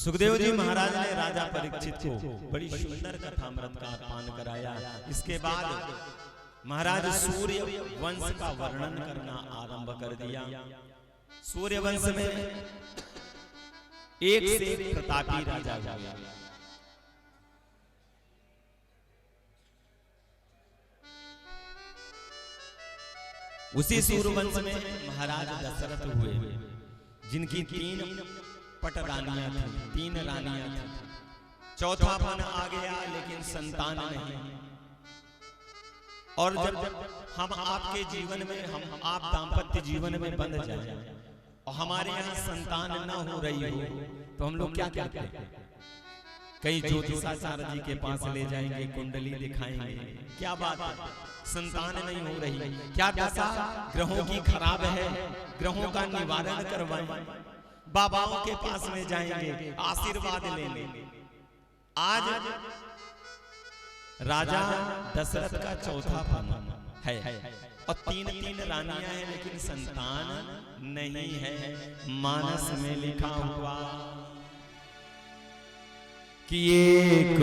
सुखदेव जी महाराज ने राजा परीक्षित को बड़ी सुंदर कथामृत का पान कराया। इसके बाद महाराज सूर्य वंश का वर्णन करना आरंभ कर दिया। सूर्य वंश में एक से एक प्रतापी राजा हुए। उसी सूर्यवंश में महाराज दशरथ हुए, जिनकी 3 पट रानियां थी, 3 रानियां थी। चौथापन आ गया लेकिन संतान नहीं। और जब हम आपके जीवन में आप दाम्पत्य जीवन में बंध जाए और हमारे यहाँ संतान न हो रही हो तो हम लोग क्या करते हैं? कई ज्योतिषाचार्य जी के पास ले जाएंगे, कुंडली दिखाएंगे, क्या बात है संतान नहीं हो रही, क्या दशा ग्रहों की खराब है, ग्रहों का निवारण करवाएं, बाबाओं के पास में जाएंगे, आशीर्वाद लेंगे। आज राजा दशरथ का चौथा पन है और 3 रानियां हैं लेकिन संतान नहीं है। मानस में लिखा हुआ कि एक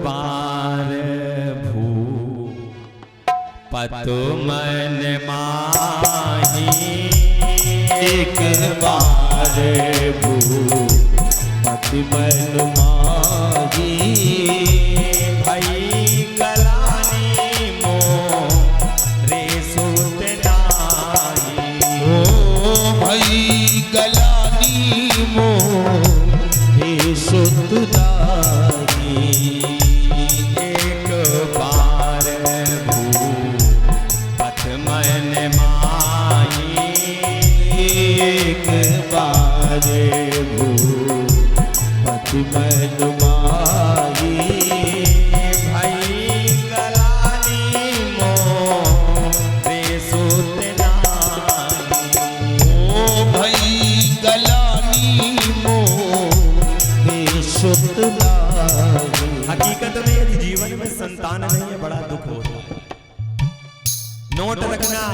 बार भूपत मन माही, एक बार भूपत मन माही, भाई गलानी मोरे सुत नाही। ओ भाई गलानी मोरे सुत नाही। एक बार भूपत मन माही, एक बार भूपत मन माही, भाई गलानी मोरे सुत नाही। ओ भाई गलानी मोरे सुत नाही। हकीकत में यदि जीवन में संतान नहीं है बड़ा दुख होता है। नोट रखना,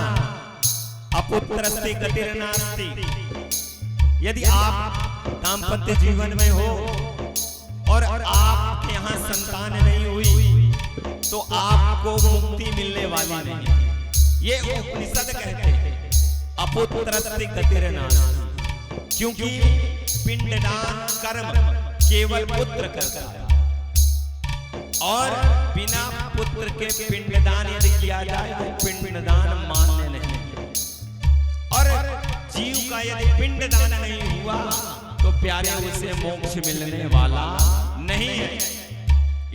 अपुत्रस्ति गतिर्नास्ति। यदि आप दाम्पत्य जीवन में हो और आपके यहाँ संतान नहीं हुई तो आपको मुक्ति मिलने वाली नहीं। ये उपनिषद कहते हैं अपुत्रस्ति गतिर्नास्ति, क्योंकि पिंडदान कर्म केवल पुत्र करता है और बिना पुत्र के पिंडदान यदि किया जाए तो पिंडदान मान्य नहीं। और जीव का यदि पिंडदान नहीं हुआ तो प्यारे उसे मोक्ष मिलने वाला नहीं है।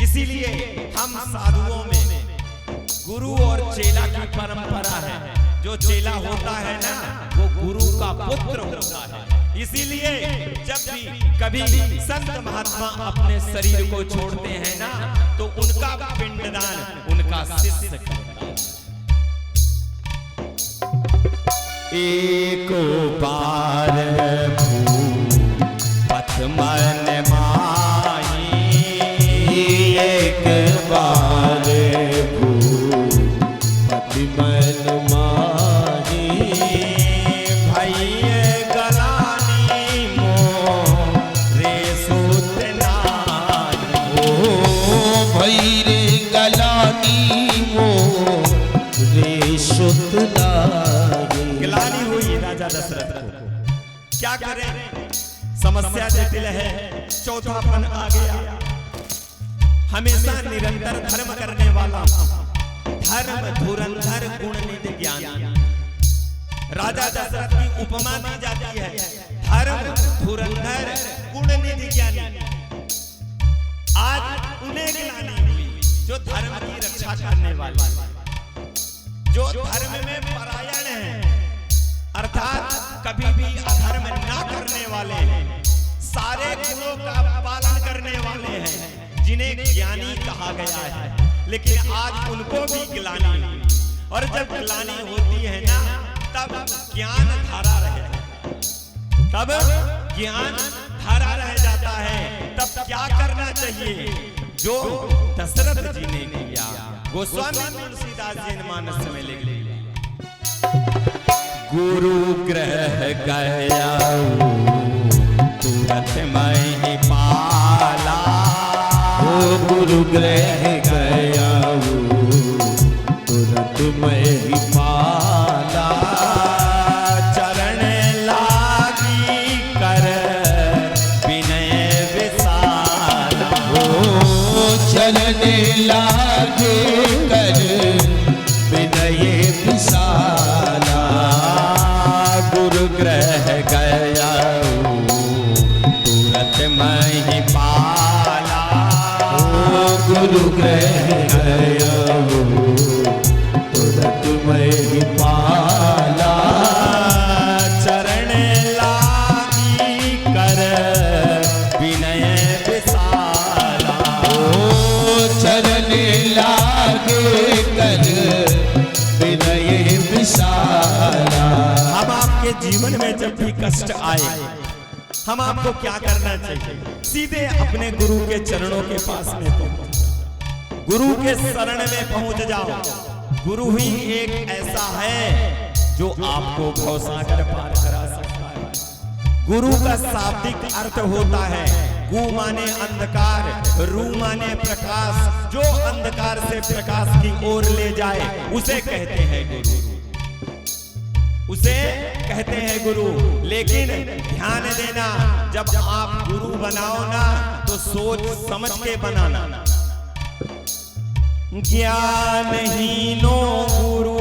इसीलिए हम साधुओं में गुरु और चेला की परंपरा है। जो चेला होता है ना वो गुरु का पुत्र होता है। इसीलिए जब भी कभी संत महात्मा अपने शरीर को छोड़ते हैं ना तो उनका पिंडदान उनका शिष्य करता है। एक बार भूपत मन माही, एक बार भूपत मन माही, भाई गलानी मोरे सुत नाही। ओ भाई रे गलानी मोरे सुत नाही। गिलानी हुई राजा दशरथ को। क्या करें, समस्या जटिल है। चौथापन आ गया। हमेशा निरंतर धर्म करने वाला, धर्म धुरंधर गुणनिधि ज्ञानी राजा दशरथ की उपमा दी जाती है। धर्म धुरंधर गुणनिधि ज्ञानी। आज उन्हें गिलानी हुई जो धर्म की रक्षा करने वाले, जो धर्म में परायण है, अर्थात कभी भी अधर्म ना करने वाले हैं, सारे गुणों का पालन करने वाले हैं, जिन्हें ज्ञानी कहा गया है। लेकिन आज उनको भी गिलानी हुई। और जब गिलानी होती है ना तब ज्ञान धारा रह जाता है। तब ज्ञान धारा रह जाता है। तब क्या करना चाहिए जो दशरथ जी ने किया, गोस्वामी तुलसीदास जी ने मानस में लिख लिया। गुरु ग्रह गया तुरंत मैं ही पा ग्रह गया वो तुरंत मैं ही पाला। चरण लागी कर विनय विशाला। ओ चलने लागे कर विनय विशाला। गुरु ग्रह गया तुरंत मैं ही पाला। गुरु ग्रह गया वो तुरंत मैं ही पाला। चरण लागी कर विनय विशाला। ओ चलने लागे कर विनय विशाला। हम आपके जीवन में जब भी कष्ट आए, हम आपको क्या करना चाहिए? सीधे अपने गुरु के चरणों के पास में पहुंच, गुरु के शरण में पहुंच जाओ। गुरु ही एक ऐसा है जो आपको भवसागर पार करा सकता है। गुरु का शाब्दिक अर्थ होता है गु माने अंधकार, रू माने प्रकाश। जो अंधकार से प्रकाश की ओर ले जाए उसे कहते हैं गुरु, उसे कहते हैं गुरु। लेकिन ध्यान देना, जब आप गुरु बनाओ ना तो सोच समझ के बनाना। ज्ञानहीनो गुरु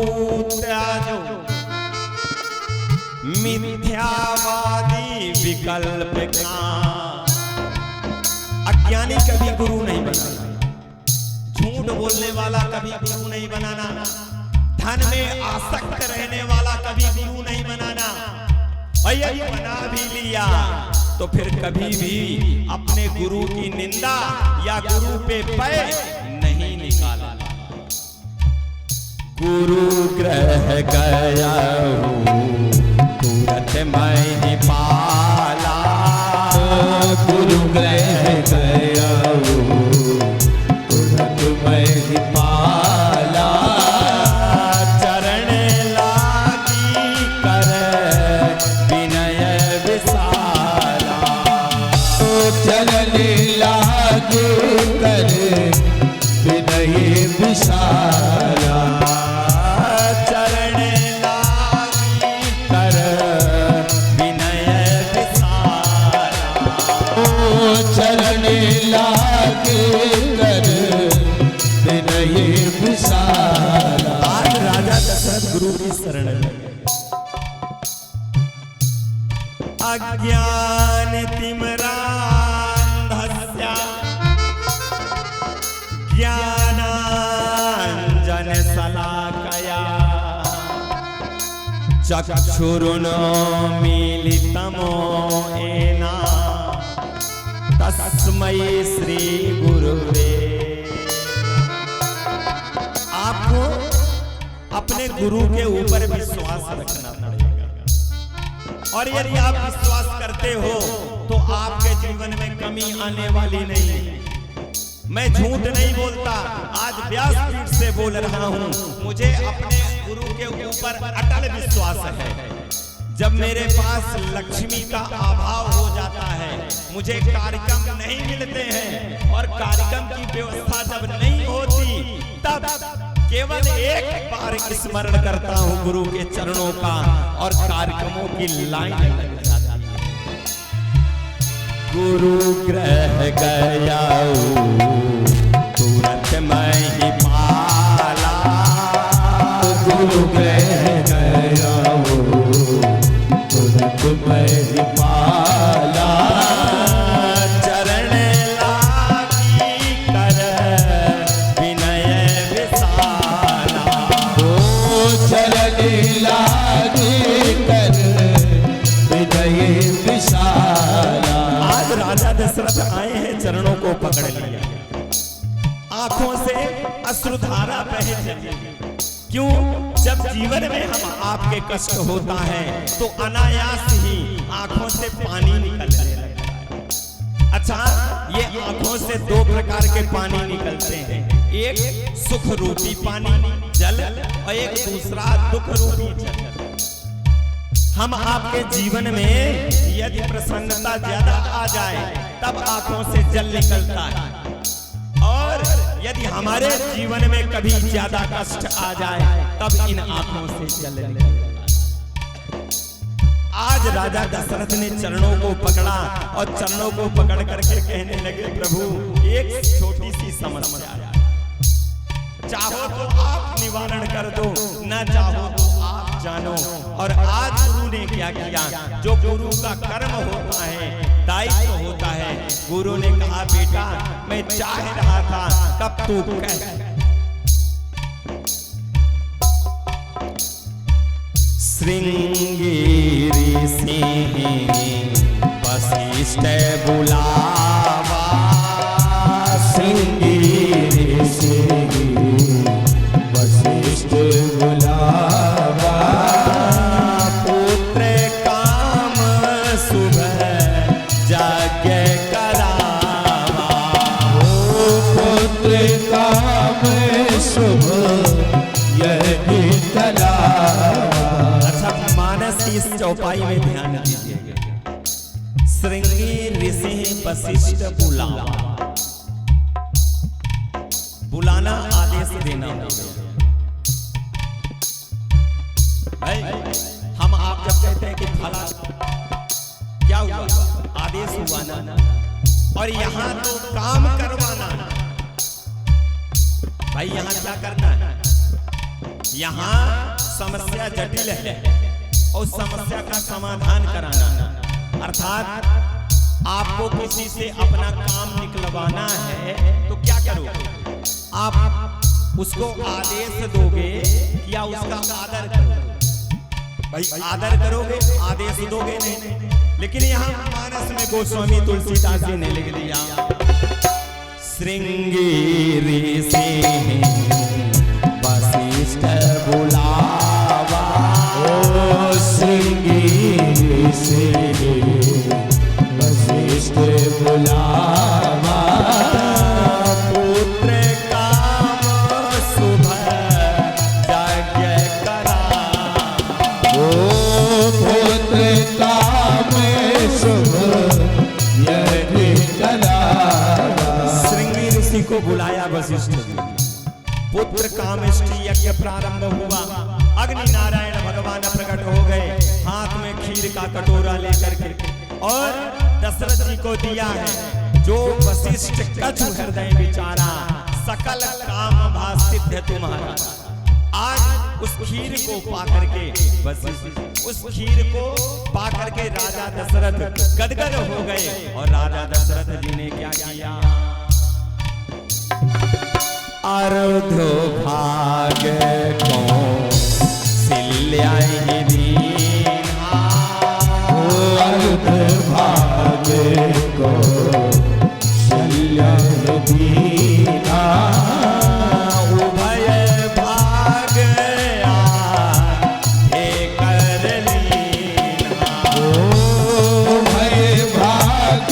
त्याजो, मिथ्यावादी विकल्प का। अज्ञानी कभी गुरु नहीं बनाना, झूठ बोलने वाला कभी गुरु नहीं बनाना, धन में आसक्त रहने वाला कभी गुरु नहीं बनाना। और यदि बना भी लिया तो फिर कभी भी अपने गुरु की निंदा या गुरु पे पैर नहीं निकाला। गुरु ग्रह गया तुरंत मैं ही पाला। गुरु ग्रह गया तुरंत मैं ही पाला। चरण लागी कर विनय विशाला। चलने लागे कर विनय विशाला। चरण लागी कर विनय विशाला। ओ चलने लागे कर विनय विशाला। आज राजा दशरथ गुरु की शरण में अज्ञान तिमिरांधस्य ज्ञानांजन शलाकया चक्षुरुन्मीलितमो येन तस्मै श्री गुरुवे। आपको अपने गुरु के ऊपर विश्वास रखना पड़ेगा, और यदि आप विश्वास करते हो तो आपके जीवन में कमी आने वाली नहीं है। मैं झूठ नहीं बोलता, आज व्यासपीठ से बोल रहा हूँ। मुझे अपने गुरु के ऊपर अटल विश्वास है। जब मेरे पास लक्ष्मी का अभाव हो जाता है, मुझे कार्यक्रम नहीं मिलते हैं, और कार्यक्रम की व्यवस्था जब नहीं होती, तब केवल एक बार स्मरण करता हूँ गुरु के चरणों का, और कार्यक्रमों की लाइन लग जाती है। गुरु ग्रह गया तुरंत मैं ही पाला। गुरु ग्रह गया तुरंत मैं ही पाला। चरण लागी कर विनय विशाला। ओ चलने लागे कर विनय विशाला। आज राजा दशरथ आए हैं, चरणों को पकड़ लिया, आंखों से अश्रुधारा बह चली। क्यों? जब जीवन में हम आपके कष्ट होता है तो अनायास ही आंखों से पानी निकलने लगता है। अच्छा, ये आंखों से दो प्रकार के पानी निकलते हैं, एक सुख रूपी पानी जल, और एक दूसरा दुख रूपी जल। हम आपके जीवन में यदि प्रसन्नता ज्यादा आ जाए तब आंखों से जल निकलता है, और यदि हमारे जीवन में कभी ज्यादा कष्ट आ जाए तब इन आंखों से जल निकल। आज राजा दशरथ ने चरणों को पकड़ा और चरणों को पकड़ करके कहने लगे, प्रभु एक छोटी सी समस्या है, चाहो तो आप निवारण कर दो, न चाहो तो आप जानो। और आज गुरु ने क्या किया, जो गुरु का कर्म होता है, दायित्व होता है, गुरु ने कहा बेटा मैं चाह रहा था कब तू कह। श्रृंगेरी सिंह वशिष्ठ बुलावा, श्रृंगेरी सिंह वशिष्ठ बुलावा, पुत्र काम सुबह यज्ञ करावा। पुत्र काम सुबह यज्ञ करावा। अच्छा, मानस की इस चौपाई में ध्यान दीजिएगा। श्रृंगी ऋषि वशिष्ठ बुलावा, बुलाना आदेश देना होगा। भाई हम आप जब कहते हैं कि फला क्या हुआ, आदेश हुआ ना, और यहाँ तो काम करवाना। भाई यहाँ क्या करना है, यहाँ समस्या जटिल है और समस्या का समाधान कराना। अर्थात आपको किसी से अपना काम निकलवाना है तो क्या करोगे, आप उसको आदेश दोगे या उसका आदर करोगे। भाई आदर करोगे, आदेश दोगे नहीं। लेकिन यहाँ मानस में गोस्वामी तुलसीदास जी ने लिख दिया, श्रृंगेरी सिंह वशिष्ठ बुलावा, ओ श्रृंगेरी सिंह वशिष्ठ बुलावा, पुत्र काम सुबह यज्ञ करावा। ओ पुत्र काम सुबह यज्ञ करावा। श्रृंगी ऋषि को बुलाया वशिष्ठ जी, पुत्र कामेष्टि यज्ञ प्रारंभ हुआ। अग्नि नारायण भगवान प्रकट हो गए, हाथ में खीर का कटोरा लेकर के, और दशरथ जी को दिया है, जो वशिष्ठ कछु हृदय विचारा, सकल काम भा सिद्ध तुम्हारा। आज उस खीर को पा करके वशिष्ठ, उस खीर को पा करके राजा दशरथ गदगद हो गए। और राजा दशरथ जी ने क्या किया, अर्धो भाग कौशल्या दीना, अर्ध भाग कौशल्या दीना, उभय भाग आधे कर लीना। उभय भाग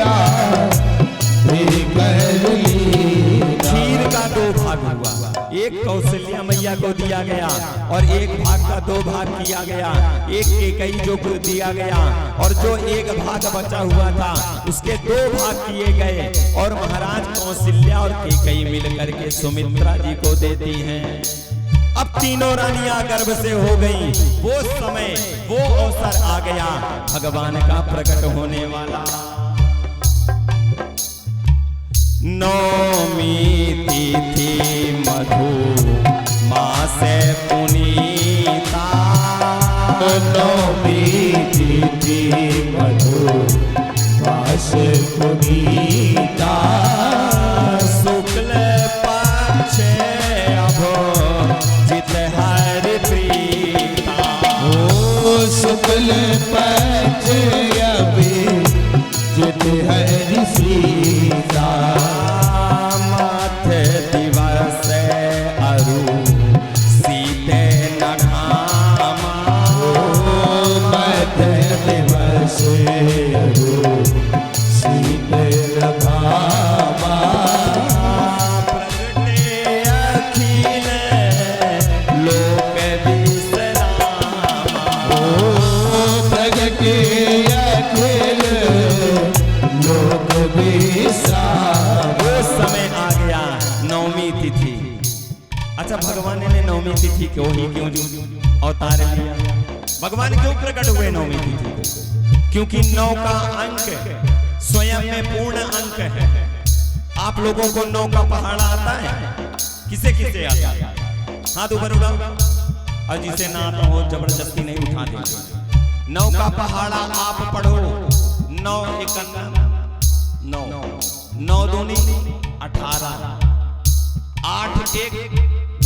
आधे कर लीना। खीर का दो भाग हुआ, एक कौशल्या मैया को दिया गया और एक भाग का दो भाग किया गया, एक केकई जो को दिया गया, और जो एक भाग बचा हुआ था उसके दो भाग किए गए। और महाराज कौशल्या और केकई मिलकर के सुमित्रा जी को देती हैं। अब तीनों रानियां गर्भ से हो गई। वो समय, वो अवसर आ गया भगवान का प्रकट होने वाला। नौमी तिथि मधु मास पुनीता, नौमी तिथि मधु मास पुनीता, शुक्ल पक्ष अभो जित हरि प्रीता। ओ शुक्ल पक्ष अभी जित हरि सीता, माथे दिवस अरु सीते न घामा। ओ मध्य दिवस अरु सीते न घामा, भगवान ने नवमी तिथि क्यों अवतार लिया? भगवान क्यों प्रकट हुए नवमी तिथि को? क्योंकि 9 का अंक स्वयं में पूर्ण अंक है। आप लोगों को 9 का पहाड़ा आता है? किसे किसे आता है? हाथ ऊपर उठाओ, और जिसे ना आता हो जबरदस्ती नहीं उठा देंगे। 9 का पहाड़ा आप पढ़ो। 9 1 9, 9 दूनी 18, 8 1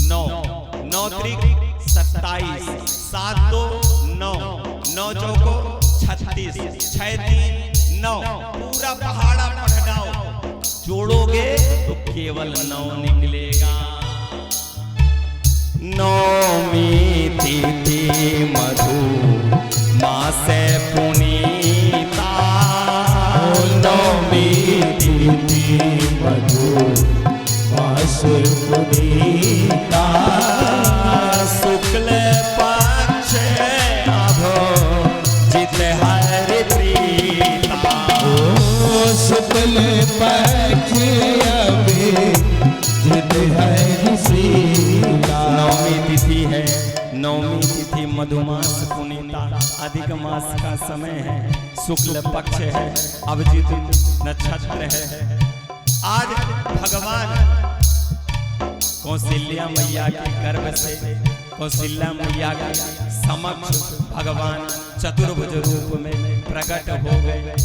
9, 9 त्रिक 27, 7 2 9, 9 चौको 36, 6 3 9। पूरा पहाड़ा पढ़ जाओ, जोड़ोगे तो केवल 9 निकलेगा। नौमी तिथि मधु मासे पुनीता, नौमी तिथि मधु मास पुनीता, शुक्ल पक्ष अभो जित हरि प्रीता। शुक्ल पक्ष अभी जित हरि सीता। नौमी तिथि है, नौमी तिथि मधुमास पुनीता, अधिक मास का समय है, शुक्ल पक्ष है, अभिजीत नक्षत्र है। आज भगवान कौशल्या मैया के गर्भ से कौशल्या मैया के समक्ष भगवान चतुर्भुज रूप में प्रकट हो गए।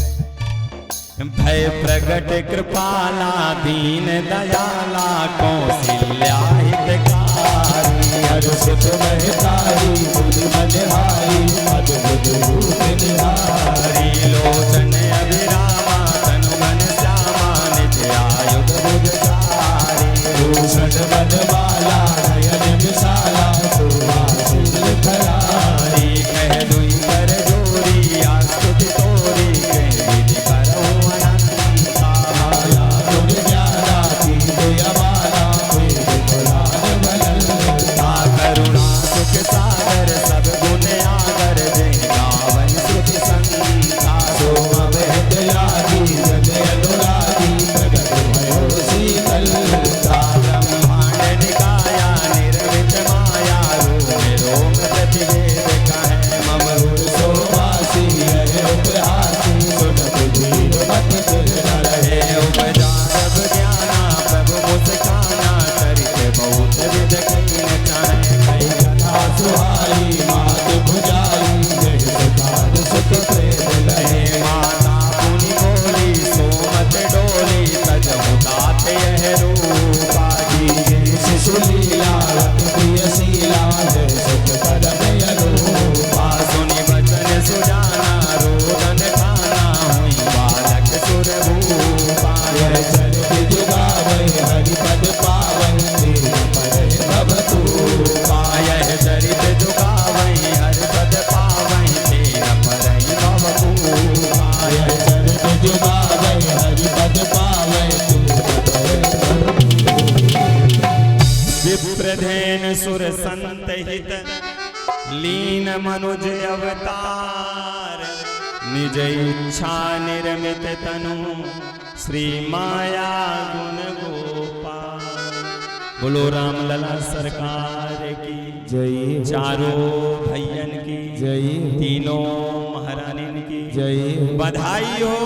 भय प्रगट कृपाला दीन दयाला कौशल्या हितकारी, हर्षित महतारी बुद्धि मनहारी अद्भुत रूप निहारी। लोचन अभिरामा तनु मन श्यामा निज आयुध बुझारी। भूषण बनमाला नयन विशाला सुहासिनी खरारी। कह दुई कर जोरी आस्तुति तोरी, कह विधि करो अनंता। माया गुण ज्ञाना कीजिए अमाना वेद पुराण भलता। करुणा सुख सागर सब गुण आगर, जय गावै श्रुति संता। सोम महतयागी जन अनुरागी प्रगट भयो शीतलता। ब्रह्मांड निकाया निर्मित माया, रोम रोम प्रतिवेद कहे मम सोमासी है उपहासी सुनत धीर मत दिल न रहे। हे उपजा सब ज्ञाना प्रभु मुस्काना, चरित बहुत विध कहीं चाहे कई कथा सुहाई मात भुजाई जय सुखाद सुख प्रेम लहे। हे माता पुनि बोली सोमत डोली, तजहु तात यह रूपा। शिशु लीला रति प्रिय शीला जय सुख परम अनुरूपा। सुनि बचन सुजाना रोदन ठाना, हुई बालक सुर भूपा। यह चरित जुगावै हरि पद पावै तेरे पर भव तूपा। यह चरित जुगावै हर पद पावै, तेरा परई भव भूपा। यह चरित जुगावै हरि पद पावै तेरे पर विप्रधेन सुर संत हित लीन मनुज अवतार। निज इच्छा निर्मित तनु श्री माया गुण गोपाल। बोलो राम लला सरकार की जय चारों भैयन की जय तीनों महारानी की जय बधाई हो।